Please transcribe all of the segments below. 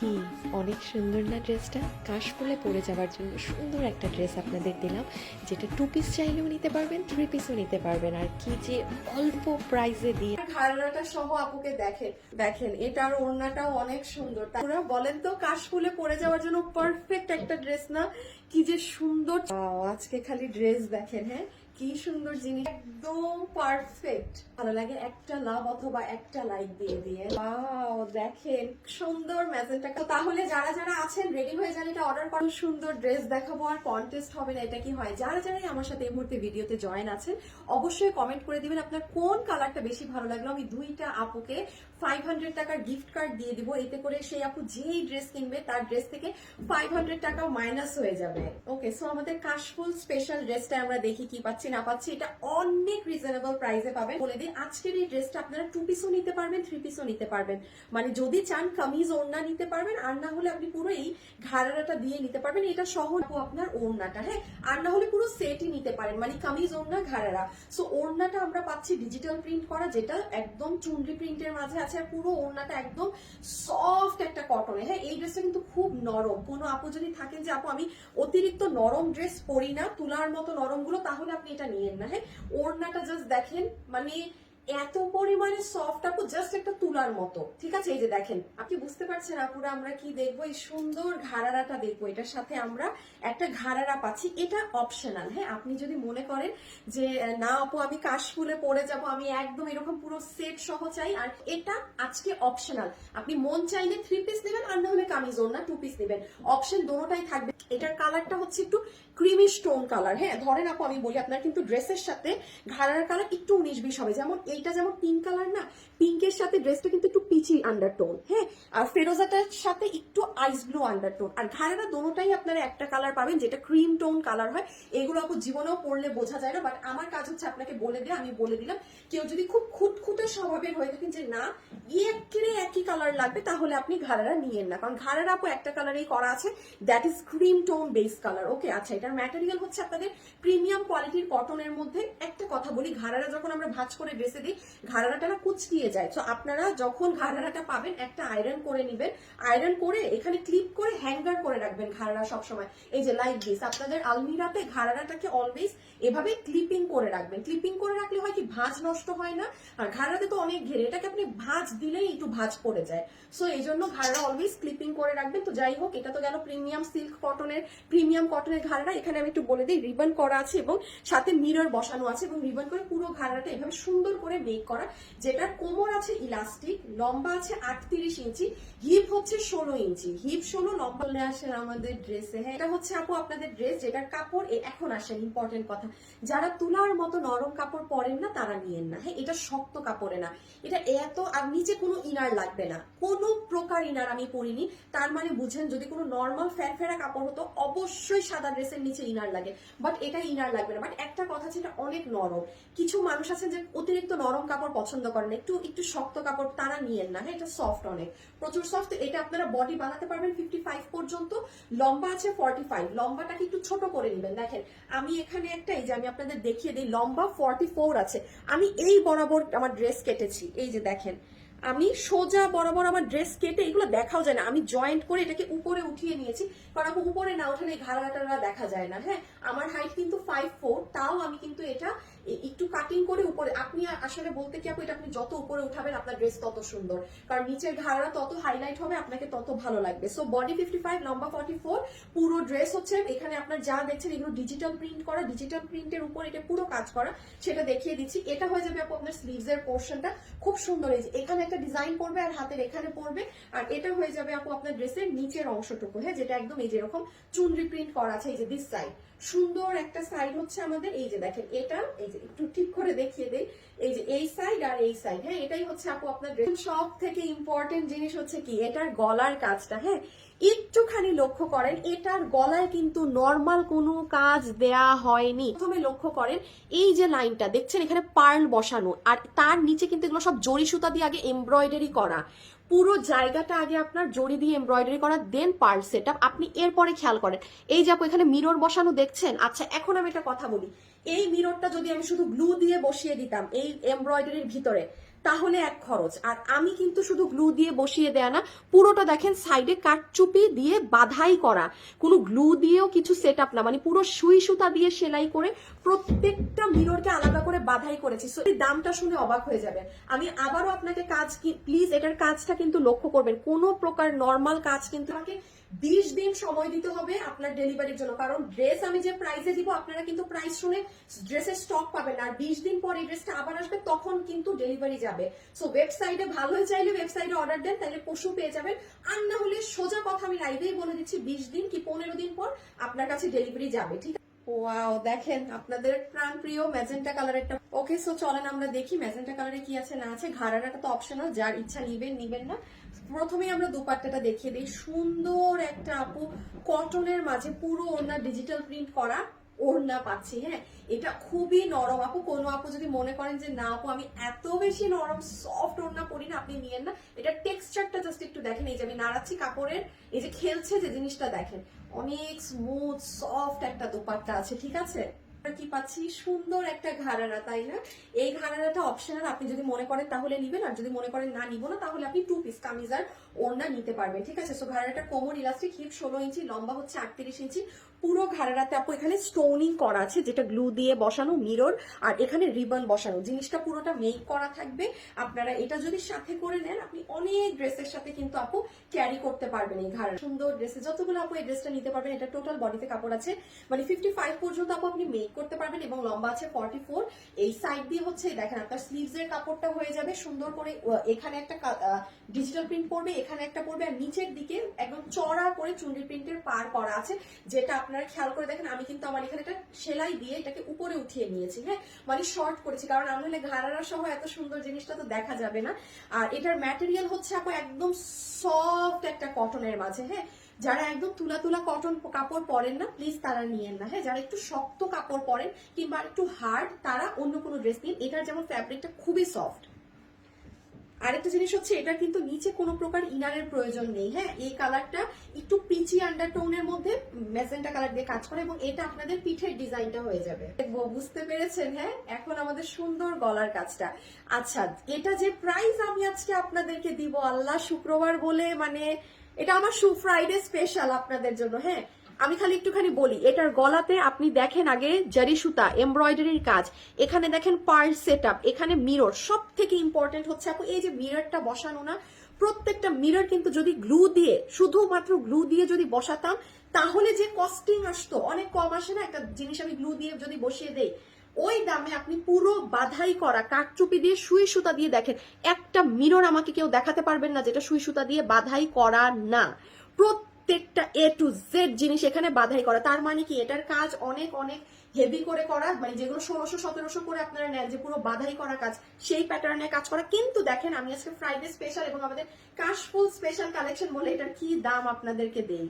কি অনেক সুন্দর না ড্রেসটা? কাশফুলে পরে যাওয়ার জন্য সুন্দর একটা ড্রেস আপনাদের দিলাম, যেটা 2 পিস চাইলেও নিতে পারবেন, 3 পিসও নিতে পারবেন। আর কি যে অল্প প্রাইসে দিয়ে ঘাড়াটা সহ আপুকে দেখেন দেখেন, এটার ওড়নাটাও অনেক সুন্দর। তারা বলেন তো কাশফুলে পরে যাওয়ার জন্য পারফেক্ট একটা ড্রেস না? কি যে সুন্দর। আজকে খালি ড্রেস দেখেন, হ্যাঁ কি সুন্দর জিনিস, একদম পারফেক্ট। ভালো লাগে একটা লাভ অথবা একটা লাইক দিয়ে দিয়ে। ওয়াও দেখেন সুন্দর ম্যাজেন্টা। তো তাহলে যারা যারা আছেন রেডি হয়ে যান, এটা অর্ডার করুন। সুন্দর ড্রেস দেখাবো আর কন্টেস্ট হবে না, এটা কি হয়? যারা যারাই আমার সাথে এই মুহূর্তে ভিডিওতে জয়েন আছেন অবশ্যই কমেন্ট করে দিবেন আপনার কোন কালারটা বেশি ভালো লাগলো। আমি দুইটা আপুকে 500 টাকার গিফট কার্ড দিয়ে দিব, এতে করে সেই আপু যেই ড্রেস কিনবে তার ড্রেস থেকে 500 টাকা মাইনাস হয়ে যাবে। ওকে, সো আমাদের কাশফুল স্পেশাল ড্রেসটা আমরা দেখি কি পাচ্ছি না পাচ্ছি। এটা অনেক রিজনেবল প্রাইসে পাবেন। বলে দিই আজকের এই ড্রেসটা আপনারা 2 পিসও নিতে পারবেন, 3 পিসও নিতে পারবেন। মানে যদি চান কামিজ ওড়না নিতে পারবেন, আর না হলে আপনি পুরো এই ঘাড়াটা দিয়ে নিতে পারবেন। এটা সহ আপনার ওড়নাটা, হ্যাঁ, আর না হলে পুরো সেটই নিতে পারেন, মানে কামিজ ওড়না ঘাড়ারা। সো ওড়নাটা আমরা পাচ্ছি ডিজিটাল প্রিন্ট করা, যেটা একদম চুনরি প্রিন্টের মাঝে আছে। আর পুরো ওড়নাটা একদম সফট একটা কটনে। হ্যাঁ, এই ড্রেসটা কিন্তু খুব নরম। কোনো আপু যদি থাকেন যে আপু আমি অতিরিক্ত নরম ড্রেস পরি না, তুলার মতো নরম গুলো, তাহলে আপনি এটা নিয়েন না। হ্যাঁ, ওড়নাটা জাস্ট দেখেন, মানে এত পরিমাণে সফট আপু, জাস্ট একটা তুলার মতো। ঠিক আছে, এই যে দেখেন, আপনি বুঝতে পারছেন আপুরা আমরা কি দেখবো? এই সুন্দর ঘাড়ারাটা দেখবো। এটার সাথে আমরা একটা ঘাড়ারা পাচ্ছি, এটা অপশনাল। হ্যাঁ, আপনি যদি মনে করেন যে না আপু আমি কাশফুলে পরে যাব, আমি একদম এরকম পুরো সেট সহ চাই, আর এটা আজকে অপশনাল। আপনি মন চাইলে 3 পিস নেবেন, আর না হলে কামিজ ওড়না 2 পিস নেবেন, অপশন দোনোটাই থাকবে। এটার কালারটা হচ্ছে একটু ক্রিমি স্টোন কালার। হ্যাঁ, ধরেন আপু আমি বলি আপনার কিন্তু ড্রেসের সাথে ঘাড়ার কালার একটু 19-20 হবে। যেমন এইটা যেমন পিঙ্ক কালার না, পিঙ্কের সাথে ড্রেসটা কিন্তু একটু পিচি আন্ডারটোন। হ্যাঁ, আর ফেরোজাটার সাথে একটু আইস ব্লু আন্ডারটোন। আর ঘাড়ারা দোনোটাই আপনারা একটা কালার পাবেন, যেটা ক্রিম টোন কালার হয়। এগুলো আপু জীবনেও পড়লে বোঝা যায় না, বাট আমার কাজ হচ্ছে আপনাকে বলে দেয়া। আমি বলে দিলাম, কেউ যদি খুব খুঁতখুঁতে স্বভাবের হয়ে থাকেন যে না একই কালার লাগবে, তাহলে আপনি ঘাড়ারা নিয়েন না, কারণ ঘাড়ারা আপু একটা কালারেই করা আছে, that is cream tone base colour. Okay, আচ্ছা, এটার ম্যাটেরিয়াল হচ্ছে আপনাদের প্রিমিয়াম কোয়ালিটির কটনের মধ্যে। একটা কথা বলি, ঘাড়ারা যখন আমরা ভাঁজ করে ড্রেসে দিই, ঘাড়ারাটা না কুচকিয়ে যায়। তো আপনারা যখন ঘাড়ারাটা পাবেন একটা আয়রন করে নেবেন, আয়রন করে এখানে ক্লিপ করে হ্যাঙ্গার করে রাখবেন ঘাড়ারা সবসময়। এই যে লাইক দিস, আপনাদের আলমিরাতে ঘাড়ারাটাকে অলওয়েজ এভাবে ক্লিপিং করে রাখবেন। ক্লিপিং করে রাখলে হয় কি, ভাঁজ নষ্ট হয় না। আর ঘাড়াতে তো অনেক ঘেরে, এটাকে আপনি ভাঁজ দিলেই একটু ভাঁজ পড়ে যায়। সো এই জন্য ঘাড়া অলওয়েজ ক্লিপিং করে রাখবেন। তো যাই হোক, এটা তো গেল প্রিমিয়াম সিল্ক কটনের, প্রিমিয়াম কটনের ঘাড়া। এখানে আমি একটু বলে দিই, রিবন করা আছে এবং সাথে মিরর বসানো আছে, এবং রিবন করে পুরো ঘাড়াটা এভাবে সুন্দর করে মেক করা, যেটার কোমর আছে ইলাস্টিক, লম্বা আছে 38 ইঞ্চি, হিপ হচ্ছে 16 ইঞ্চি, হিপ 16, লম্বা। আসেন আমাদের ড্রেসে। হ্যাঁ, এটা হচ্ছে আপু আপনাদের ড্রেস, যেটার কাপড় এখন আসেন ইম্পর্টেন্ট কথা, যারা তুলার মতো নরম কাপড় পরেন না তারা নিয়েন না। হ্যাঁ, এটা শক্ত কাপড়ে না, এটা এত, আর নিচে কোনো ইনার লাগবে না, কোনো প্রকার ইনার আমি পরিনি। তার মানে বুঝেন, যদি কোনো নর্মাল ফেরা কাপড় হতো অবশ্যই সাদা ড্রেসের নিচে ইনার লাগে, বাট এটা ইনার লাগবে না। বাট একটা কথা, যেটা অনেক নরম, কিছু মানুষ আছেন যে অতিরিক্ত নরম কাপড় পছন্দ করেন, একটু একটু শক্ত কাপড়, তারা নিয়েন না। হ্যাঁ, এটা সফট, অনেক প্রচুর সফট। এটা আপনারা বডি বানাতে পারবেন 55 পর্যন্ত, লম্বা আছে 45। লম্বাটাকে একটু ছোট করে নেবেন। দেখেন আমি এখানে একটা, এই যে আমি আপনাদের দেখিয়ে দিই, লম্বা 44 আছে। আমি এই বরাবর আমার ড্রেস কেটেছি, এই যে দেখেন, আমি সোজা বরাবর আমার ড্রেস কেটে, এগুলো দেখাও যায় না, আমি জয়েন্ট করে এটাকে উপরে উঠিয়ে নিয়েছি, কারণ আপু উপরে না উঠালে ঘাড়াটা দেখা যায় না। হ্যাঁ, আমার হাইট কিন্তু 5'4", তাও আমি কিন্তু এটা একটু কাটিং করে উপরে, আপনি আসলে বলতে কি আপু, এটা আপনি যত উপরে উঠাবেন আপনার ড্রেস তত সুন্দর, কারণ নিচের ঘাড়া তত হাইলাইট হবে, আপনাকে তত ভালো লাগবে। সো বডি 55, লম্বা 44, পুরো ড্রেস হচ্ছে এখানে আপনার যা দেখছেন এগুলো ডিজিটাল প্রিন্ট করা, ডিজিটাল প্রিন্টের উপর এটা পুরো কাজ করা, সেটা দেখিয়ে দিচ্ছি। এটা হয়ে যাবে আপু আপনার স্লিভস এর পোর্শনটা, খুব সুন্দর। এই যে এখানে একটা ডিজাইন পড়বে আর হাতের এখানে পড়বে, আর এটা হয়ে যাবে আপু আপনার ড্রেসের নিচের অংশটুকু। হ্যাঁ, যেটা একদম এই যে এরকম চুনরি প্রিন্ট করা আছে। এই যে দিস সাইড সুন্দর একটা সাইড হচ্ছে আমাদের, এই যে দেখেন, এটা এই যে একটু ঠিক করে দেখিয়ে দেই, এই যে এই সাইড আর এই সাইড। হ্যাঁ, এটাই হচ্ছে আপু আপনার ড্রেস। সব থেকে ইম্পর্টেন্ট জিনিস হচ্ছে কি, এটার গলার কাজটা। হ্যাঁ, একটুখানি লক্ষ্য করেন, এটার গলায় কিন্তু নর্মাল কোনো কাজ দেয়া হয়নি। প্রথমে লক্ষ্য করেন, এই যে লাইনটা দেখছেন এখানে পার্ল বসানো, আর তার নিচে কিন্তু এগুলো সব জরি সুতা দিয়ে আগে এমব্রয়ডারি করা, পুরো জায়গাটা আগে আপনার জড়ি দিয়ে এমব্রয়ডারি করা, দেন পার্ল সেট আপ। আপনি এরপরে খেয়াল করেন, এই যে আপু এখানে মিরর বসানো দেখছেন। আচ্ছা, এখন আমি একটা কথা বলি, এই মিররটা যদি আমি শুধু গ্লু দিয়ে বসিয়ে দিতাম এই এমব্রয়ডারির ভিতরে, তাহলে এক খরচ। আর আমি কিন্তু শুধু গ্লু দিয়ে বসিয়ে দেয়া না, পুরোটা দেখেন সাইডে কাঠচুপি দিয়ে বাধাই করা, কোনো গ্লু দিয়েও কিছু সেট আপ না, মানে পুরো সুই সুতা দিয়ে সেলাই করে প্রত্যেকটা মিররকে আলাদা করে বাধাই করেছি। সো এই দামটা শুনে অবাক হয়ে যাবেন। আমি আবারও আপনাকে কাজ, প্লিজ এটার কাজটা কিন্তু লক্ষ্য করবেন, কোনো প্রকার নর্মাল কাজ কিন্তু আমাকে 20 দিন সময় দিতে হবে আপনার ডেলিভারির জন্য, কারণ ড্রেস আমি যে প্রাইসে দিব আপনারা কিন্তু প্রাইস শুনে ড্রেসের স্টক পাবেন না, আর 20 দিন পর এই ড্রেসটা আবার আসবে, তখন কিন্তু ডেলিভারি যাবে। সো ওয়েবসাইটে ভালো হয়ে চাইলে ওয়েবসাইটে অর্ডার দেন, তাহলে পশু পেয়ে যাবেন। আর না হলে সোজা কথা আমি লাইভেই বলে দিচ্ছি, 20 দিন কি 15 দিন পর আপনার কাছে ডেলিভারি যাবে, ঠিক আছে? ওয়াও, দেখেন আপনাদের প্রাণপ্রিয় ম্যাজেন্টা কালারেরটা। ওকে, সো চলেন আমরা দেখি ম্যাজেন্টা কালারে কি আছে না আছে। ঘাড়াটা তো অপশনাল, যার ইচ্ছা নিবেন নিবেন না। প্রথমেই আমরা দুপাট্টাটা দেখিয়ে দিই। সুন্দর একটা আপু কটনের মাঝে পুরো ওড়না ডিজিটাল প্রিন্ট করা ওড়না পাচ্ছি। হ্যাঁ, এটা খুবই নরম আপু। কোনো আপু যদি মনে করেন যে না আপু আমি এত বেশি নরম সফট ওড়না পরি না, আপনি নিয়েন না। এটা টেক্সচারটা জাস্ট একটু দেখেন, এই যে আমি নাড়াচ্ছি কাপড়ের, এই যে খেলছে যে জিনিসটা দেখেন, অনেক স্মুথ সফট একটা দোপাট্টা আছে, ঠিক আছে? কি পাচ্ছি, সুন্দর একটা ঘাড়ারা, তাই না? এই ঘাড়ারাটা অপশনাল, আপনি যদি মনে করেন তাহলে নিবেন, আর যদি মনে করেন না নিব না, তাহলে আপনি 2 পিস কামিজ আর ওড়না নিতে পারবেন, ঠিক আছে? সো ঘাড়াটা কোমর ইলাস্টিক, হিপ 16 ইঞ্চি, লম্বা হচ্ছে 38 ইঞ্চি। পুরো ঘাড়ারাতে আপু এখানে স্টোনিং করা আছে, যেটা গ্লু দিয়ে বসানো মিরর, আর এখানে রিবন বসানো, জিনিসটা পুরোটা মেক করা থাকবে। আপনারা এটা যদি সাথে করে নেন, আপনি অনেক ড্রেসের সাথে কিন্তু আপু ক্যারি করতে পারবেন এই ঘাড়া। সুন্দর ড্রেসে যতগুলো আপু এই ড্রেসটা নিতে পারবেন। এটা টোটাল বডিতে কাপড় আছে মানে 55 পর্যন্ত আপু আপনি মেক করতে পারবেন, এবং লম্বা আছে 44। এই সাইড দিয়ে হচ্ছে দেখেন আপনার স্লিভস এর কাপড়টা হয়ে যাবে সুন্দর করে, এখানে একটা ডিজিটাল প্রিন্ট পড়বে, এখানে একটা পড়বে, আর নিচের দিকে একদম চড়া করে চুনরি প্রিন্টের পার করা আছে, যেটা আপনারা খেয়াল করে দেখেন। আমি কিন্তু আমার এখানে একটা সেলাই দিয়ে এটাকে উপরে উঠিয়ে নিয়েছি, হ্যাঁ, মানে শর্ট করেছি, কারণ আমি হলে ঘাড়ারা সহ এত সুন্দর জিনিসটা তো দেখা যাবে না। আর এটার ম্যাটেরিয়াল হচ্ছে আপু একদম সফট একটা কটনের মাঝে। হ্যাঁ, যারা একদম তুলা তুলা কটন কাপড় পরেন না, প্লিজ তারা নিয়েন না। হ্যাঁ, যারা একটু শক্ত কাপড় পরেন কিংবা একটু হার্ড, তারা অন্য কোনো ড্রেস নিন। এটার যেমন ফ্যাব্রিকটা খুবই সফট। আরেকটা জিনিস হচ্ছে, এটা কিন্তু নিচে কোনো প্রকার ইনারের প্রয়োজন নেই। হ্যাঁ, এই কালারটা একটু পিচি আন্ডারটোনের মধ্যে ম্যাজেন্টা কালার দিয়ে কাজ করে, এবং এটা আপনাদের পিঠের ডিজাইনটা হয়ে যাবে। বুঝতে পেরেছেন? হ্যাঁ, এখন আমাদের সুন্দর গলার কাজটা। আচ্ছা, এটা যে প্রাইস আমি আজকে আপনাদেরকে দিব, আল্লাহ, শুক্রবার বলে মানে এটা আমার ফ্রাইডে স্পেশাল আপনাদের জন্য। হ্যাঁ, আমি খালি একটুখানি বলি, এটার গলাতে আপনি দেখেন আগে জারি সুতা এমব্রয়ডারির কাজ, এখানে দেখেন পার্ল সেটআপ, এখানে মিরর। সব থেকে ইম্পর্টেন্ট হচ্ছে আপু এই যে মিররটা বসানো না, প্রত্যেকটা মিরর কিন্তু যদি গ্লু দিয়ে, শুধুমাত্র গ্লু দিয়ে যদি বসাতাম, তাহলে যে কস্টিং আসতো, অনেক কম আসে না একটা জিনিস আমি গ্লু দিয়ে যদি বসিয়ে দেই, ওই দামে আপনি পুরো বাধাই করা কাঠচুপি দিয়ে সুই সুতা দিয়ে, দেখেন একটা মিরর আমাকে কেউ দেখাতে পারবেন না যেটা সুই সুতা দিয়ে বাধাই করা না। প্রত্যেকটা এ টু জেড জিনিস এখানে বাধাই করা। তার মানে কি, এটার কাজ অনেক অনেক হেভি করে করা, মানে যেগুলো 1600-1700 করে আপনারা নেন যে পুরো বাধাই করা কাজ, সেই প্যাটার্নে কাজ করা। কিন্তু দেখেন আমি আজকে ফ্রাইডে স্পেশাল এবং আমাদের কাশফুল স্পেশাল কালেকশন বলে এটার কি দাম আপনাদেরকে দেই।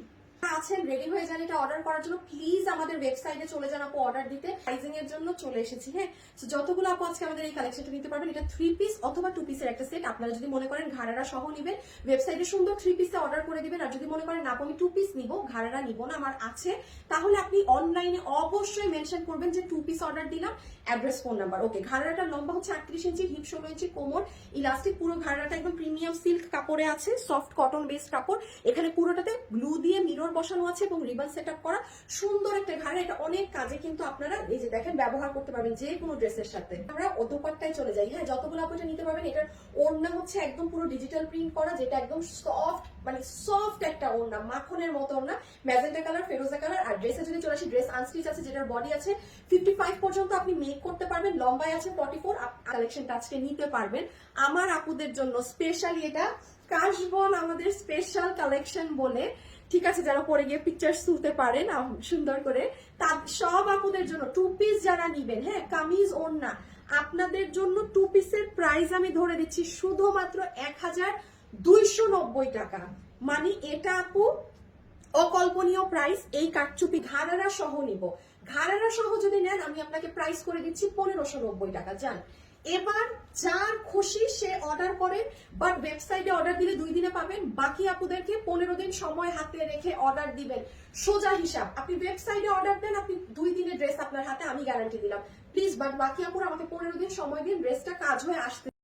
আছেন রেডি হয়ে যান এটা অর্ডার করার জন্য, প্লিজ আমাদের ওয়েবসাইটে চলে যান আপু অর্ডার দিতে। প্রাইজিং এর জন্য চলে এসেছি। হ্যাঁ, তো যতগুলো আপু আজকে আমাদের এই কালেকশনটা নিতে পারবেন, এটা 3 পিস অথবা 2 পিসের একটা সেট। আপনারা যদি মনে করেন ঘাড়ারা সহ নিবেন, ওয়েবসাইটে সুন্দর 3 পিসে অর্ডার করে দিবেন। আর যদি মনে করেন না আমি 2 পিস নিব, ঘাড়ারা নিব না আমার আছে, তাহলে আপনি অনলাইনে অবশ্যই মেনশন করবেন যে 2 পিস অর্ডার দিলাম, অ্যাড্রেস, ফোন নাম্বার। ওকে, ঘাড়াটার লম্বা হচ্ছে 38 ইঞ্চি, হিপ 16 ইঞ্চি, কোমর ইলাস্টিক। পুরো ঘাড়াটা একদম প্রিমিয়াম সিল্ক কাপড়ে আছে, সফট কটন বেসড কাপড়। এখানে পুরোটাতে গ্লু দিয়ে মিরর বসানো আছে এবং রিবন সেটআপ করা সুন্দর একটা ঘাড়া। এটা অনেক কাজে কিন্তু আপনারা এই যে দেখেন ব্যবহার করতে পারবেন যে কোনো ড্রেসের সাথে। আমরা দোপাট্টায় চলে যাই। হ্যাঁ, যতগুলো আপনি নিতে পারবেন। এটার ওড়না হচ্ছে একদম পুরো ডিজিটাল প্রিন্ট করা, যেটা একদম সফট, মানে সফট একটা ওড়না, মাখনের মতো ওড়না, ম্যাজেন্টা কালার, ফেরোজা কালার। আর ড্রেসে যদি চলে আসি, ড্রেস আনস্টিচ আছে, যেটার বডি আছে 55 পর্যন্ত আপনি মেক করতে পারবেন, লম্বায় আছে 44। কালেকশনটা আজকে নিতে পারবেন আমার আপুদের জন্য স্পেশালি। এটা কাশবন আমাদের স্পেশাল কালেকশন বলে, ঠিক আছে? যারা পরে গিয়ে পিকচার তুলতে পারেন সুন্দর করে, তার সব আপুদের জন্য 2 পিস যারা নিবেন, হ্যাঁ, কামিজ ওড়না, আপনাদের জন্য 2 পিসের প্রাইস আমি ধরে দিচ্ছি শুধুমাত্র 1290 টাকা। মানে এটা আপু অকল্পনীয় প্রাইস। এই কাঠচুপি ঘাড়ারা সহ নিব, ঘাড়ারা সহ যদি নেন আমি আপনাকে প্রাইস করে দিচ্ছি 1590 টাকা। যান, এবার যার খুশি সে অর্ডার করেন, বাট ওয়েবসাইটে অর্ডার দিলে 2 দিনে পাবেন। বাকি আপুদেরকে 15 দিন সময় হাতে রেখে অর্ডার দিবেন। সোজা হিসাব, আপনি ওয়েবসাইটে অর্ডার দেন, আপনি 2 দিনের ড্রেস আপনার হাতে, আমি গ্যারান্টি দিলাম। প্লিজ, বাট বাকি আপুরা আমাকে 15 দিন সময় দিন, ড্রেসটা কাজ হয়ে আসতে।